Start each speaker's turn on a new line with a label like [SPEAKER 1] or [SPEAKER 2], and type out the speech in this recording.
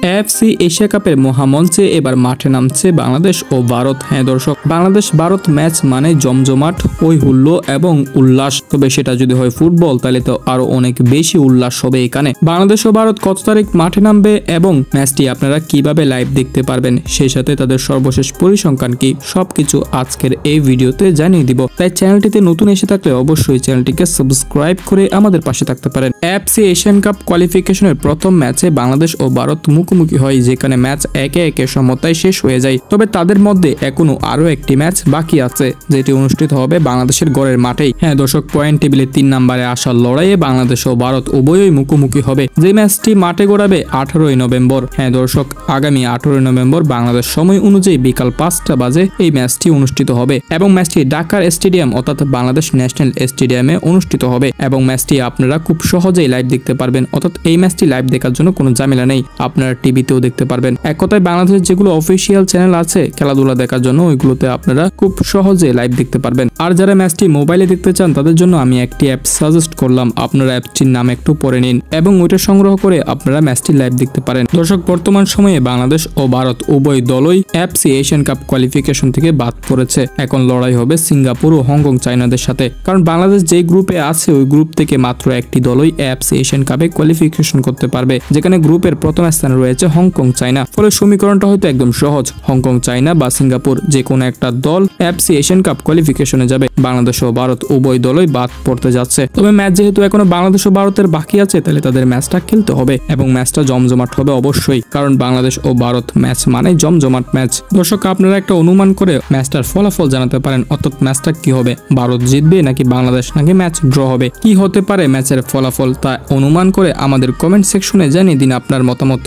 [SPEAKER 1] AFC Asia কাপের মহামঞ্চে এবার মাঠে নামছে বাংলাদেশ ও ভারত। হ্যাঁ দর্শক, বাংলাদেশ ভারত ম্যাচ মানে জমজমাট, হই হুল্লো এবং উল্লাস। তবে সেটা যদি হয় ফুটবল তাহলে তো আরো অনেক বেশি উল্লাস হবে এখানে। বাংলাদেশ ও ভারত কত তারিখ মাঠে নামবে এবং ম্যাচটি আপনারা কিভাবে লাইভ দেখতে পারবেন, সেই সাথে তাদের সর্বশেষ পরিসংখ্যান কি, সবকিছু আজকের এই ভিডিওতে জানিয়ে দিব। তাই চ্যানেলটিতে নতুন এসে থাকলে অবশ্যই চ্যানেলটিকে সাবস্ক্রাইব করে আমাদের পাশে থাকতে পারেন। এএফসি এশিয়ান কাপ কোয়ালিফিকেশনের প্রথম ম্যাচে বাংলাদেশ ও ভারত মুখোমুখি হয়, যেখানে ম্যাচ একে একে সমতায় শেষ হয়ে যায়। তবে তাদের মধ্যে এখনো আরো একটি ম্যাচ বাকি আছে, যেটি অনুষ্ঠিত হবে বাংলাদেশের ঘরের মাঠেই। হ্যাঁ দর্শক, পয়েন্ট টেবিলে 3 নম্বরে আসার লড়াইয়ে বাংলাদেশ ও ভারত উভয়ই মুখোমুখি হবে, যে ম্যাচটি মাঠে গড়াবে 18ই নভেম্বর। হ্যাঁ দর্শক, আগামী 18ই নভেম্বর বাংলাদেশ সময় অনুযায়ী বিকাল 5টা বাজে এই ম্যাচটি অনুষ্ঠিত হবে এবং ম্যাচটি ঢাকার স্টেডিয়াম অর্থাৎ বাংলাদেশ ন্যাশনাল স্টেডিয়ামে অনুষ্ঠিত হবে এবং ম্যাচটি আপনারা খুব সহজেই লাইভ দেখতে পারবেন। অর্থাৎ এই ম্যাচটি লাইভ দেখার জন্য কোনো ঝামেলা নেই, আপনারা টিভিতেও দেখতে পারবেন। এক কথায় বাংলাদেশের যেগুলো অফিসিয়াল চ্যানেল আছে খেলাধুলা দেখার জন্য, ওইগুলোতে আপনারা খুব সহজে লাইভ দেখতে পারবেন। আর যারা ম্যাচটি মোবাইলে দেখতে চান তাদের জন্য আমি একটি অ্যাপ সাজেস্ট করলাম, আপনারা অ্যাপটির নাম একটু পড়ে নিন এবং ওইটা সংগ্রহ করে আপনারা ম্যাচটি লাইভ দেখতে পারেন। দর্শক, বর্তমান সময়ে বাংলাদেশ ও ভারত উভয় দলই এএফসি এশিয়ান কাপ কোয়ালিফিকেশন থেকে বাদ পড়েছে। এখন লড়াই হবে সিঙ্গাপুর ও হংকং চায়নাদের সাথে, কারণ বাংলাদেশ যে গ্রুপে আছে ওই গ্রুপ থেকে মাত্র একটি দলই এএফসি এশিয়ান কাপে কোয়ালিফিকেশন করতে পারবে, যেখানে গ্রুপের প্রথম স্থানে রয়েছে হংকং চায়না। ফলে সমীকরণটা হয়তো একদম সহজ, হংকং চায়না বা সিঙ্গাপুর যে কোনো একটা দল এএফসি এশিয়ান কাপ কোয়ালিফিকেশনে যাবে। বাংলাদেশ ও ভারত উভয় দলই বাদ পড়তে যাচ্ছে। তবে ম্যাচ যেহেতু এখনো বাংলাদেশ ও ভারতের বাকি আছে, তাহলে তাদের ম্যাচটা খেলতে হবে এবং ম্যাচটা জমজমাট হবে অবশ্যই, কারণ বাংলাদেশ ও ভারত ম্যাচ মানে জমজমাট ম্যাচ। দর্শক, আপনারা একটা অনুমান করে ম্যাচটার ফলাফল জানাতে পারেন, অর্থাৎ ম্যাচটা কি হবে, ভারত জিতবে নাকি বাংলাদেশ, নাকি ম্যাচ ড্র হবে, কি হতে পারে ম্যাচের ফলাফল, তা অনুমান করে আমাদের কমেন্ট সেকশনে জানিয়ে দিন আপনার মতামত।